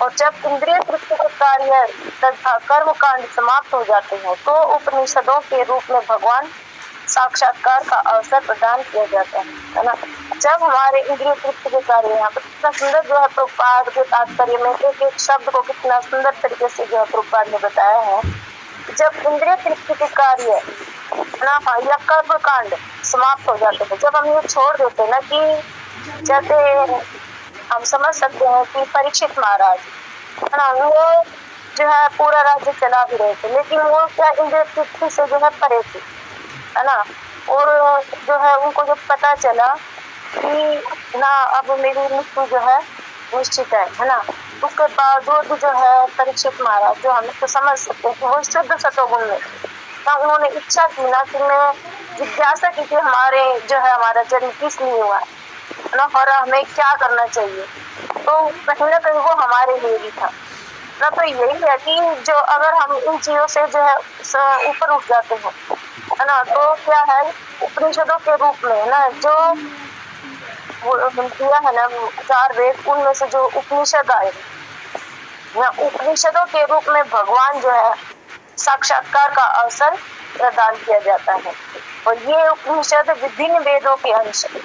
और जब इंद्रिय तृप्ति के कार्य तथा कर्म कांड समाप्त हो जाते हैं तो उपनिषदों के रूप में भगवान साक्षात्कार का अवसर प्रदान किया जाता है ना। जब हमारे इंद्रिय तृप्ति के कार्य, यहाँ पर कितना सुंदर जो है प्रभुपाद के तात्पर्य में एक एक शब्द को कितना सुंदर तरीके से जो है प्रभुपाद ने बताया है। जब इंद्रिय तृप्ति के कार्य ना या कर्म कांड समाप्त हो जाते हैं, जब हम ये छोड़ देते ना, कि जैसे हम समझ सकते हैं कि परीक्षित महाराज है ना, वो जो है पूरा राज्य चला भी रहे थे, लेकिन वो क्या इंद्रिय तृप्ति से जो है परे थे है ना। और जो है उनको जब पता चला कि ना अब मेरी मृत्यु जो है निश्चित है ना, उसके बावजूद जो है परीक्षित महाराज जो हमें तो समझ सकते हैं कि वो शुद्ध सतोगुण में ना, उन्होंने इच्छा की ना कि मैं जिज्ञासा की कि हमारे जो है हमारा जन्म किस लिए हुआ है ना, और हमें क्या करना चाहिए। तो कहीं ना कहीं वो हमारे लिए भी था ना। तो यही है कि जो अगर हम इन चीजों से जो है ऊपर उठ जाते हैं है ना, तो क्या है उपनिषदों के रूप में ना जो वो दिया है ना 4 वेद, उनमें से जो उपनिषद आए या उपनिषदों के रूप में भगवान जो है साक्षात्कार का अवसर प्रदान किया जाता है। और ये उपनिषद विभिन्न वेदों के अंश है,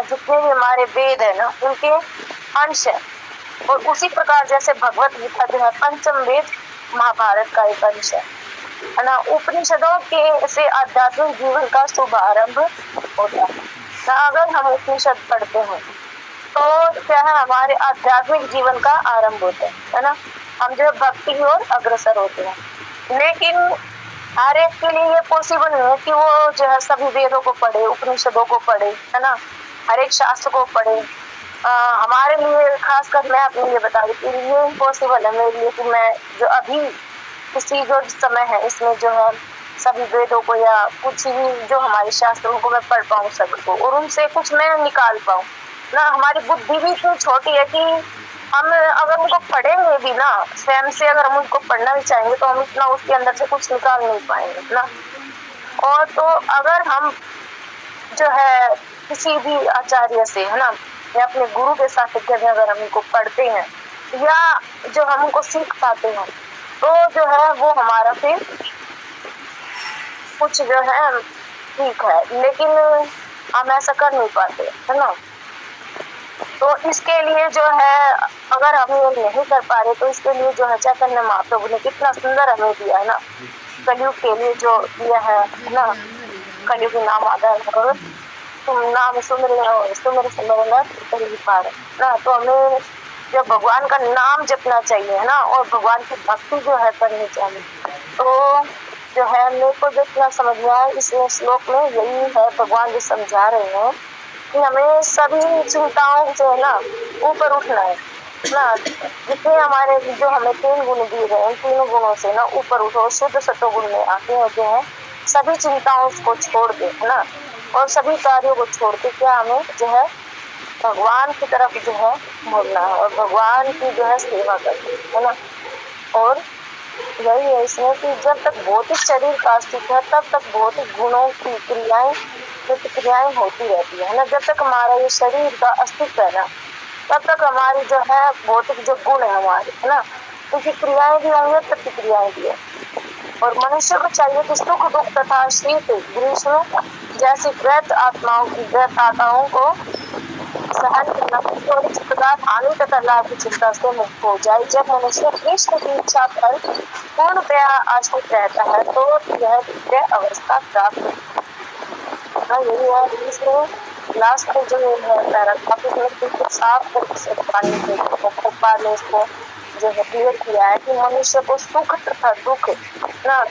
जितने भी हमारे वेद है ना उनके अंश है। और उसी प्रकार जैसे भगवत गीता जो है पंचम वेद महाभारत का एक अंश है ना। उपनिषदों के से आध्यात्मिक जीवन का शुभारंभ होता है ना। अगर हम उपनिषद पढ़ते हैं तो क्या है, हमारे आध्यात्मिक जीवन का आरंभ होता है ना। हम जो है भक्ति की ओर अग्रसर होते हैं। लेकिन हर एक के लिए ये पॉसिबल नहीं है कि वो जो है सभी वेदों को पढ़े, उपनिषदों को पढ़े, है ना, हर एक शास्त्र को पढ़े। हमारे लिए खासकर मैं अपने लिए बता रही हूँ, ये इम्पॉसिबल है मेरे लिए कि मैं जो अभी इसी जो समय है इसमें जो है सभी वेदों को या कुछ भी जो हमारे शास्त्रों को मैं पढ़ पाऊँ सबको, और उनसे कुछ मैं निकाल पाऊँ ना। हमारी बुद्धि भी इतनी छोटी है कि हम अगर उनको पढ़ेंगे भी ना, स्वयं से अगर हम उनको पढ़ना भी चाहेंगे तो हम इतना उसके अंदर से कुछ निकाल नहीं पाएंगे ना। और तो अगर हम जो है किसी भी आचार्य से, है ना, या अपने गुरु के सानिध्य में अगर हम उनको पढ़ते हैं या जो हम उनको सीख पाते हैं तो जो है वो हमारा फिर कुछ जो है ठीक है। लेकिन हम ऐसा कर नहीं पाते, है ना। तो इसके लिए जो है अगर हम ये नहीं कर पा रहे तो इसके लिए जो है चैतन्य महाप्रभु ने कितना सुंदर हमें दिया है ना, कलयुग के लिए जो दिया है ना। कलयुग नाम आधार करो, तुम नाम सुन रहे हो, सुमर सिमरना कलयुग पार ना। तो हमें जो भगवान का नाम जपना चाहिए, है ना, और भगवान की भक्ति जो है करनी चाहिए। तो जो है मेरे को जितना समझ में आया इस श्लोक में यही है, भगवान जो समझा रहे हैं कि हमें सभी चिंताओं से ना ऊपर उठना है ना। जितने हमारे जो हमें 3 गुण दिए गए हैं, 3 गुणों से ना ऊपर उठो, शुद्ध सत्वगुण में आके होते हैं, सभी चिंताओं को छोड़ दे, है ना, और सभी कार्यों को छोड़ के क्या हमें जो है भगवान की तरफ जो है मुड़ना है और भगवान की जो है सेवा करनी है ना। और यही है इसमें कि जब तक भौतिक शरीर का अस्तित्व है तब तक भौतिक गुणों की क्रियाएं प्रतिक्रियाएं होती रहती है ना। जब तक हमारा ये शरीर का अस्तित्व है ना तब तक हमारी जो है भौतिक जो गुण है हमारे, है ना, उनकी क्रियाएं भी होंगी, प्रतिक्रियाएं भी है। और मनुष्य को चाहिए कि सुख दुख तथा शीत ग्रीष्म जैसी व्यर्थ आत्माओं की व्यर्थताओं को सहन करना और इस प्रकार हानि तथा लाभ की चिंता से मुक्त हो जाए। जब मनुष्य कृष्ण की इच्छा पर पूर्णतया आश्रित रहता है तो यह दिव्य अवस्था प्राप्त होती है। यही है इसमें लास्ट में जो है पैराग्राफ इसमें बिल्कुल साफ पानी ने इसको जो है क्लियर किया है कि मनुष्य को सुख तथा दुख ना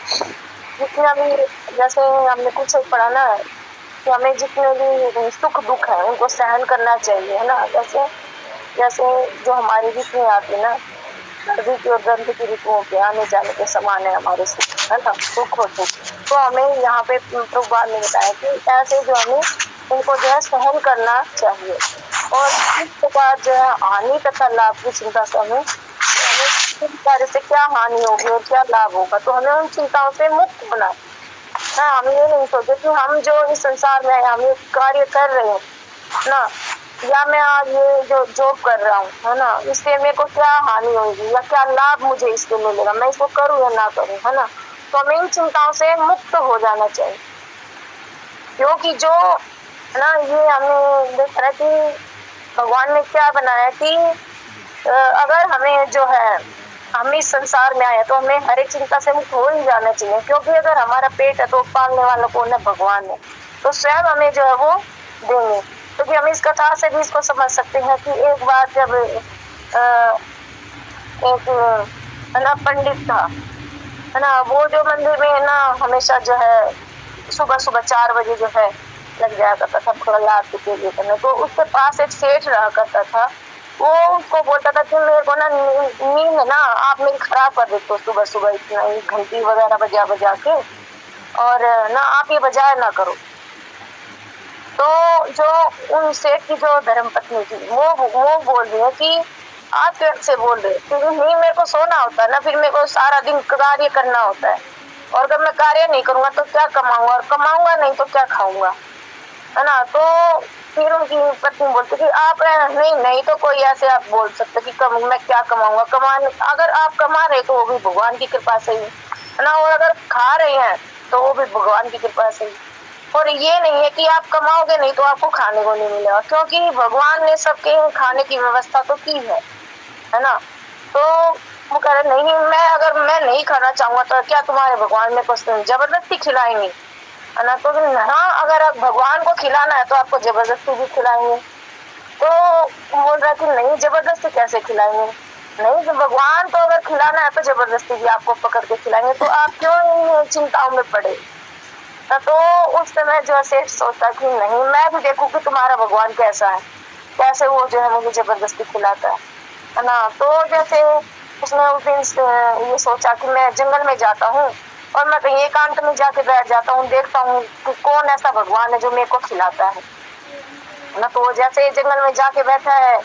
जितना भी, जैसे हमने कुछ पढ़ा ना कि हमें जितने भी सुख दुख है उनको सहन करना चाहिए, है ना। जैसे जैसे जो हमारी ऋतुएं आती ना, सर्दी की और गर्मी की ऋतुओं के आने जाने के समान है हमारे सुख, है ना, सुख और दुख। तो हमें यहाँ पे प्रभुपाद ने बताया कि ऐसे जो हमें उनको जो है सहन करना चाहिए और इस प्रकार जो है हानि तथा लाभ की चिंता से हमें कार्य से क्या हानि होगी और क्या लाभ होगा, तो हमें उन चिंताओं से मुक्त होना है। हम ये नहीं सोचे कि हम जो इस संसार में हम ये कार्य कर रहे हैं ना, या मैं आज ये जो जॉब कर रहा हूँ, है ना, इससे मेरे को क्या हानि होगी या क्या लाभ मुझे इससे मिलेगा, मैं इसको करूँ या ना करूँ, है ना। तो हमें इन चिंताओं से मुक्त हो जाना चाहिए, क्योंकि जो है ना ये हमें देख रहा है कि भगवान ने क्या बनाया कि अगर हमें जो है हम इस संसार में आए तो हमें हर एक चिंता से मुक्त हो ही जाना चाहिए। क्योंकि अगर हमारा पेट है तो पालने वाला कौन है, भगवान है, तो स्वयं हमें जो है वो देंगे। क्योंकि हम इस कथा से भी इसको समझ सकते हैं कि एक बार जब एक है ना पंडित था, है ना, वो जो मंदिर में है ना हमेशा जो है सुबह सुबह 4 बजे जो है लग जाया करता था प्रहलाद के लिए करने। तो उसके पास एक सेठ रहा करता था, वो उसको बोलता था कि मेरे को ना नींद ना आप मेरी खराब कर देते हो सुबह सुबह इतना ही घंटी वगैरह बजा बजा के, और ना आप ये बजाया ना करो। तो जो उन सेठ की जो धर्मपत्नी थी वो बोल रही है कि आप कैसे बोल रहे, क्योंकि नहीं मेरे को सोना होता है ना, फिर मेरे को सारा दिन कार्य करना होता है, और अगर मैं कार्य नहीं करूंगा तो क्या कमाऊंगा, और कमाऊंगा नहीं तो क्या खाऊंगा, है ना। तो फिर उनकी पत्नी बोलती कि आप नहीं नहीं तो कोई ऐसे आप बोल सकते कि मैं क्या कमाऊंगा, कमाने अगर आप कमा रहे तो वो भी भगवान की कृपा से ही है ना, और अगर खा रहे हैं तो वो भी भगवान की कृपा से ही। और ये नहीं है कि आप कमाओगे नहीं तो आपको खाने को नहीं मिलेगा, क्योंकि भगवान ने सबके खाने की व्यवस्था तो की है ना। तो वो कह रहे नहीं, मैं नहीं खाना चाहूंगा तो क्या तुम्हारे भगवान मेरे को जबरदस्ती खिलाएंगे, है ना। तो हाँ, अगर आप भगवान को खिलाना है तो आपको जबरदस्ती भी खिलाएंगे। तो बोल रहा कि नहीं, जबरदस्ती कैसे खिलाएंगे, नहीं, तो भगवान तो अगर खिलाना है तो जबरदस्ती भी आपको पकड़ के खिलाएंगे, तो आप क्यों इन चिंताओं में पड़े। तो उस समय जो है सोचता कि नहीं, मैं भी देखूं कि तुम्हारा भगवान कैसा है, कैसे वो जो है मुझे जबरदस्ती खिलाता है ना। तो जैसे उसने उस दिन ये सोचा कि मैं जंगल में जाता हूँ और मैं कहीं एकांत में जाके बैठ जाता हूँ, देखता हूँ कि कौन ऐसा भगवान है जो मेरे को खिलाता है ना। तो जैसे जंगल में जाके बैठा है,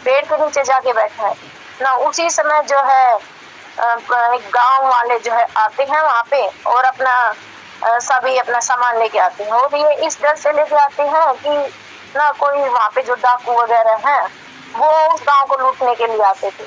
पेड़ के नीचे जाके बैठा है ना, उसी समय जो है एक गांव वाले जो है आते हैं वहां पे और अपना सभी अपना सामान लेके आते हैं। और ये इस डर से लेके आते हैं कि ना कोई वहां पे जो डाकू वगैरह हैं वो उस गांव को लूटने के लिए आते थे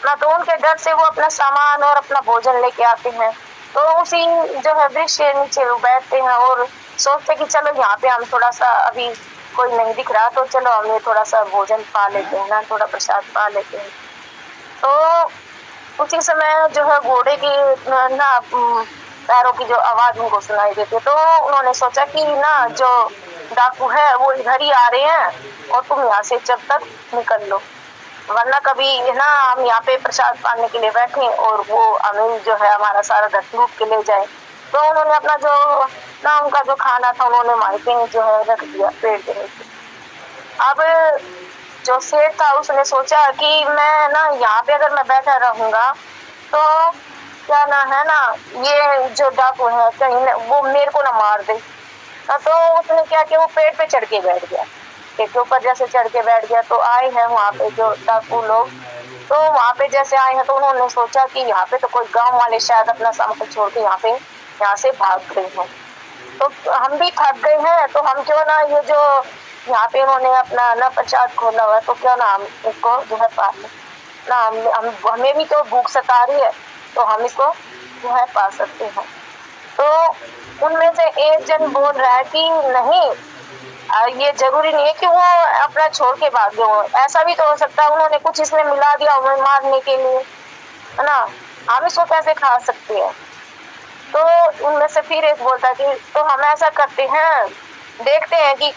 ना, तो उनके डर से वो अपना सामान और अपना भोजन लेके आते हैं। तो उसी जो है वृक्ष के नीचे वो बैठते हैं और सोचते कि चलो यहाँ पे हम थोड़ा सा, अभी कोई नहीं दिख रहा तो चलो हम ये थोड़ा सा भोजन पा लेते हैं ना, थोड़ा प्रसाद पा लेते हैं। तो उसी समय जो है घोड़े की ना पैरों की जो आवाज उनको सुनाई देती है, तो उन्होंने सोचा कि ना जो डाकू है वो इधर ही आ रहे हैं और तुम यहाँ से जब तक निकल लो, वरना कभी ना हम यहाँ पे प्रसाद पाने के लिए बैठे और वो हमें जो है हमारा सारा धन लूट के ले जाए। तो उन्होंने अपना जो ना उनका जो खाना था उन्होंने वहीं पे जो है रख दिया पेड़ के नीचे। अब जो शेर था उसने सोचा कि मैं ना यहाँ पे अगर मैं बैठा रहूंगा तो क्या ना है ना, ये जो डाकू है कहीं वो मेरे को ना मार दे। तो उसने क्या किया, वो पेड़ पे चढ़ के बैठ गया, पेड़ के ऊपर जैसे चढ़ के बैठ गया। तो आए हैं वहां पे जो डाकू लोग, तो वहां पे जैसे आए हैं तो उन्होंने सोचा कि यहाँ पे तो कोई गांव वाले शायद अपना सामान छोड़ के यहाँ से भाग गए हैं, तो हम भी थक गए हैं, तो हम क्यों ना ये जो यहाँ पे इन्होंने अपना ना प्रसाद खोला हुआ है तो क्यों ना हम इसको जो है पा लें ना, हमें भी तो भूख सता रही है तो हम इसको जो है पा सकते हैं। तो उनमें से एक जन बोल रहा है कि नहीं, ये जरूरी नहीं है कि वो अपना छोड़ के भाग गए हो, ऐसा भी तो हो सकता है उन्होंने कुछ इसमें मिला दिया हमें मारने के लिए, है ना, हम इसको कैसे खा सकते हैं। तो उनमें से फिर एक बोलता है कि तो हम ऐसा करते हैं, देखते हैं कि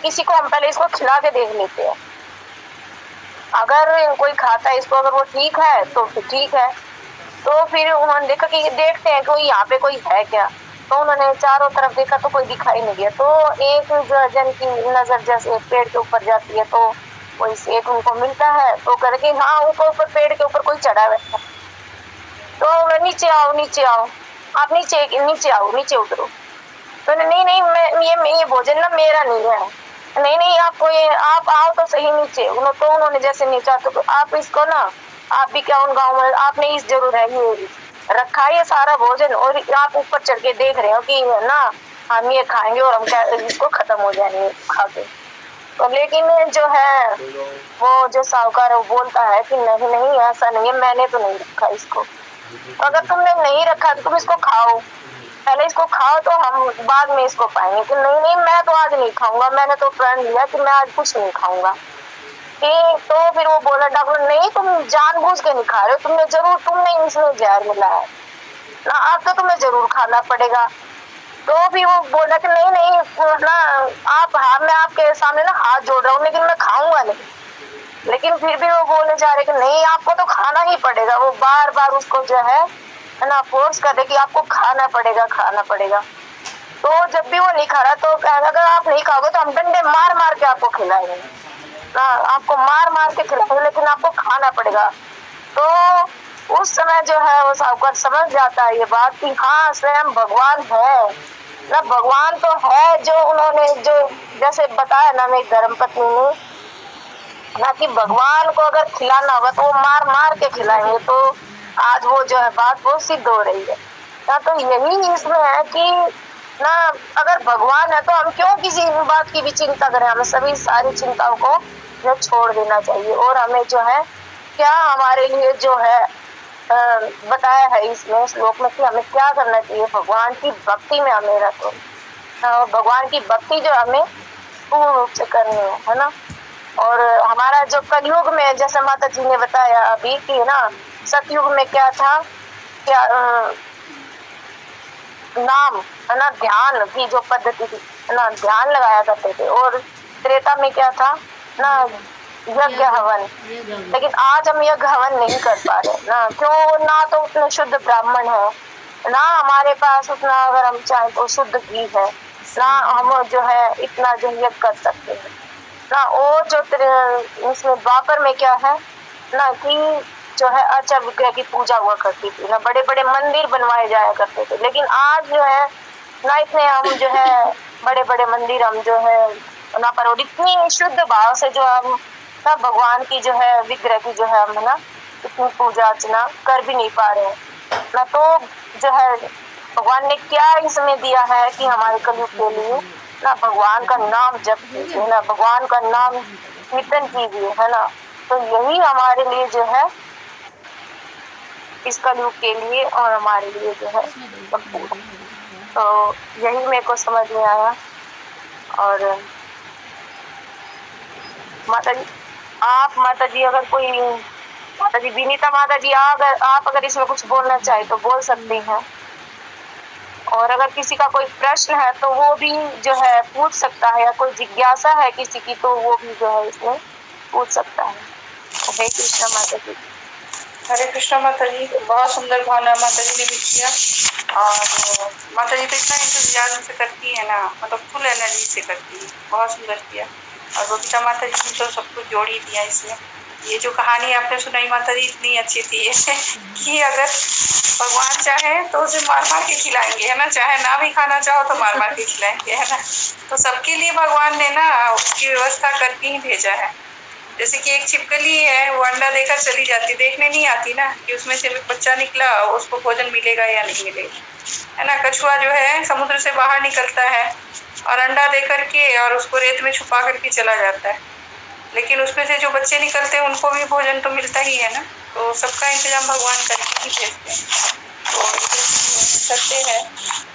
किसी को हम पहले इसको खिला के देख लेते हैं, अगर कोई खाता है इसको, अगर वो ठीक है तो फिर ठीक है। तो फिर उन्होंने देखा कि देखते हैं कोई यहाँ पे कोई है क्या, तो उन्होंने चारों तरफ देखा तो कोई दिखाई नहीं दिया। तो एक जन की नजर जैसे पेड़ के ऊपर जाती है तो कोई एक उनको मिलता है, तो कह रहे कि हाँ ऊपर पेड़ के ऊपर कोई चढ़ा हुआ है, तो नीचे आओ नीचे आओ, आप नीचे आओ, नीचे उतरो। तो नहीं मैं ये भोजन ना मेरा नहीं है, नहीं आप आओ तो सही नीचे। तो उन्होंने जैसे नीचा तो आप इसको ना, आप भी क्या उन गाँव में आपने इस जरूर है ये रखा है ये सारा भोजन और आप ऊपर चढ़ के देख रहे हो कि ना हम ये खाएंगे और हम क्या इसको खत्म हो जाएंगे खा के। तो लेकिन जो है वो जो साहूकार है वो बोलता है कि नहीं ऐसा नहीं है, मैंने तो नहीं रखा इसको, तो अगर तुमने नहीं रखा तो तुम इसको खाओ, पहले इसको खाओ तो हम बाद में इसको पाएंगे। कि नहीं मैं तो आज नहीं खाऊंगा, मैंने तो प्रण लिया कि मैं आज कुछ नहीं खाऊंगा। तो फिर वो बोला डॉक्टर नहीं तुम जानबूझ के नहीं खा रहे हो, तुमने इसमें जहर मिलाया है ना, अब तो तुम्हें जरूर खाना पड़ेगा। तो भी वो बोला कि नहीं ना आप, हाँ मैं आपके सामने ना हाथ जोड़ रहा हूँ लेकिन मैं खाऊंगा नहीं। लेकिन फिर भी वो बोलने जा रहे कि नहीं आपको तो खाना ही पड़ेगा, वो बार बार उसको जो है ना फोर्स कर रहे कि आपको खाना पड़ेगा। तो जब भी वो नहीं खा रहा तो अगर आप नहीं खाओगे तो हम डंडे मार के आपको खिलाएंगे ना, आपको मार के खिलाएंगे लेकिन आपको खाना पड़ेगा। तो उस समय जो है वो साहूकार समझ जाता है ये बात कि हाँ स्वयं भगवान है ना, भगवान तो है जो उन्होंने जो जैसे बताया ना मेरी धर्मपत्नी ने ना कि भगवान को अगर खिलाना होगा तो वो मार के खिलाएंगे। तो आज वो जो है बात वो सिद्ध हो रही है ना। तो यही इसमें है कि ना, अगर भगवान है तो हम क्यों किसी बात की भी चिंता करें। हमें सभी सारी चिंताओं को जो छोड़ देना चाहिए, और हमें जो है क्या हमारे लिए जो है बताया है इसमें श्लोक में कि हमें क्या करना चाहिए। भगवान की भक्ति में हमें रखो, भगवान की भक्ति जो हमें पूर्ण रूप से करनी है ना। और हमारा जो कलयुग में, जैसे माता जी ने बताया अभी कि ना, सतयुग में क्या था, क्या नाम है ना, ध्यान की जो पद्धति थी है ना, ध्यान लगाया करते थे। और त्रेता में क्या था ना, यज्ञ हवन। लेकिन आज हम यज्ञ हवन नहीं कर पा रहे ना, क्यों ना, तो उतने शुद्ध ब्राह्मण है ना हमारे पास, उतना अगर हम चाहें तो शुद्ध घी है ना, हम जो है इतना जो यज्ञ कर सकते हैं ना। और जो इसमें द्वापर में क्या है ना, कि जो है अर्चा विग्रह की पूजा हुआ करती थी ना, बड़े बड़े मंदिर बनवाए जाया करते थे। लेकिन आज जो है ना, इतने हम जो है बड़े बड़े मंदिर हम जो है ना, पर और इतनी शुद्ध भाव से जो हम ना भगवान की जो है विग्रह की जो है हम ना इतनी पूजा अर्चना कर भी नहीं पा रहे हैं ना। तो जो है भगवान ने क्या इसमें दिया है कि हमारे कलयुग के लिए ना भगवान का नाम जप कीजिए ना, भगवान का नाम कीर्तन कीजिए है ना। तो यही हमारे लिए जो है इस कलयुग के लिए और हमारे लिए जो है संपूर्ण। तो यही मेरे को समझ में आया। और माता जी, आप माता जी अगर कोई, माता जी विनीता माता जी, आप अगर इसमें कुछ बोलना चाहे तो बोल सकती हैं। और अगर किसी का कोई प्रश्न है तो वो भी जो है पूछ सकता है, या कोई जिज्ञासा है किसी की तो वो भी जो है इसमें पूछ सकता है। हरे कृष्णा माता जी। हरे कृष्णा माता जी, बहुत सुंदर भावना माता जी ने भी किया। और माता जी तो इतना इंतजार से करती है ना, मतलब फुल एनर्जी से करती है, बहुत सुंदर किया। और बबीता माता जी ने तो सब कुछ जोड़ ही दिया इसमें। ये जो कहानी आपने सुनाई माता जी इतनी अच्छी थी कि अगर भगवान चाहे तो उसे मार मार के खिलाएंगे है ना, चाहे ना भी खाना चाहो तो मार मार के खिलाएंगे है ना। तो सबके लिए भगवान ने ना उसकी व्यवस्था करके ही भेजा है। जैसे कि एक छिपकली है, वो अंडा देकर चली जाती, देखने नहीं आती ना कि उसमें से बच्चा निकला, उसको भोजन मिलेगा या नहीं मिलेगा है ना। कछुआ जो है समुद्र से बाहर निकलता है और अंडा दे करके और उसको रेत में छुपा करके चला जाता है, लेकिन उसमें से जो बच्चे निकलते हैं उनको भी भोजन तो मिलता ही है ना। तो सबका इंतजाम भगवान करके ही भेजते हैं, तो सत्य है।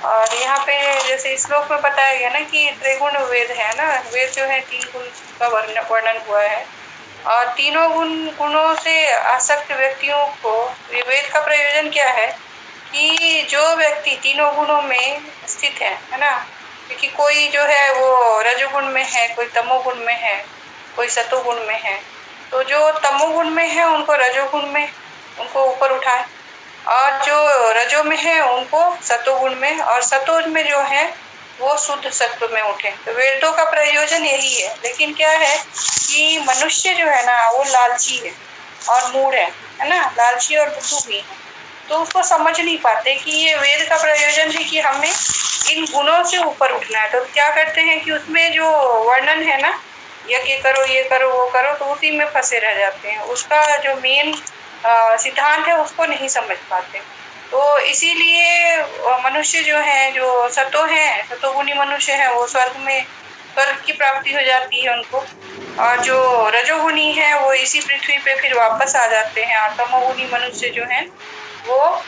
और यहाँ पे जैसे श्लोक में बताया गया ना कि त्रिगुण वेद है ना, वेद जो है 3 गुण का वर्णन हुआ है। और तीनों गुणों से आसक्त व्यक्तियों को वेद का प्रयोजन क्या है कि जो व्यक्ति तीनों गुणों में स्थित है ना, क्योंकि कोई जो है वो रजोगुण में है, कोई तमोगुण में है, कोई सतोगुण में है। तो जो तमोगुण में है उनको रजोगुण में उनको ऊपर उठाए, और जो रजो में है उनको सतोगुण में, और सतोज में जो है वो शुद्ध सत्व में उठे। तो वेदों का प्रयोजन यही है। लेकिन क्या है कि मनुष्य जो है ना वो लालची है और मूढ़ है ना, लालची और बुद्धू भी है। तो उसको समझ नहीं पाते कि ये वेद का प्रयोजन है कि हमें इन गुणों से ऊपर उठना है। तो क्या करते हैं कि उसमें जो वर्णन है ना, यज्ञ करो, ये करो, वो करो, तो उसी में फंसे रह जाते हैं। उसका जो मेन सिद्धांत है उसको नहीं समझ पाते। तो इसीलिए मनुष्य जो है, जो सतोगुणी मनुष्य है, वो स्वर्ग की प्राप्ति हो जाती है उनको। और जो रजोगुणी है वो इसी पृथ्वी पे फिर वापस आ जाते हैं, और तमोगुणी मनुष्य जो है वो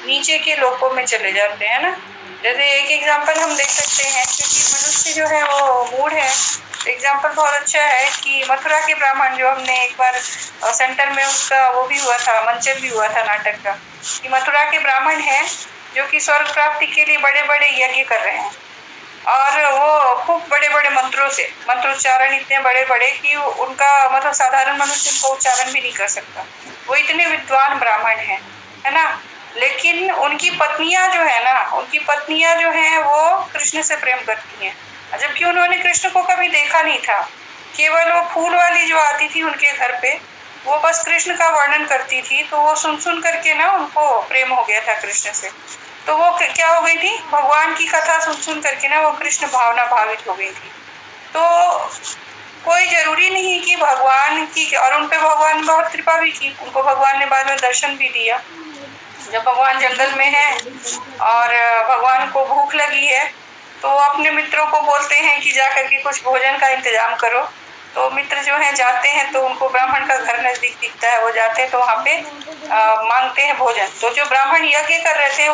नीचे के लोकों में चले जाते हैं ना। जैसे एक एग्जाम्पल हम देख सकते हैं, क्योंकि मनुष्य जो है वो मूढ़ है। एग्जाम्पल बहुत अच्छा है कि मथुरा के ब्राह्मण, जो हमने एक बार सेंटर में उसका वो भी हुआ था, मंचन भी हुआ था नाटक का, कि मथुरा के ब्राह्मण हैं जो कि स्वर्ग प्राप्ति के लिए बड़े बड़े यज्ञ कर रहे हैं, और वो खूब बड़े बड़े मंत्रों से मंत्रोच्चारण इतने बड़े बड़े कि उनका मतलब साधारण मनुष्य उनको उच्चारण भी नहीं कर सकता। वो इतने विद्वान ब्राह्मण है ना। लेकिन उनकी पत्नियां जो हैं वो कृष्ण से प्रेम करती हैं, जबकि उन्होंने कृष्ण को कभी देखा नहीं था। केवल वो फूल वाली जो आती थी उनके घर पे, वो बस कृष्ण का वर्णन करती थी, तो वो सुन करके ना उनको प्रेम हो गया था कृष्ण से। तो वो क्या हो गई थी, भगवान की कथा सुन करके ना वो कृष्ण भावना भावित हो गई थी। तो कोई जरूरी नहीं कि भगवान की, और उन पे भगवान ने बहुत कृपा भी की, उनको भगवान ने बाद में दर्शन भी दिया। जब भगवान जंगल में है और भगवान को भूख लगी है, तो अपने मित्रों को बोलते हैं कि जा करके कुछ भोजन का इंतजाम करो। तो मित्र जो हैं जाते हैं, तो उनको ब्राह्मण का घर नजदीक दिखता है, वो जाते हैं तो वहाँ पे मांगते हैं भोजन। तो जो ब्राह्मण यज्ञ कर रहे थे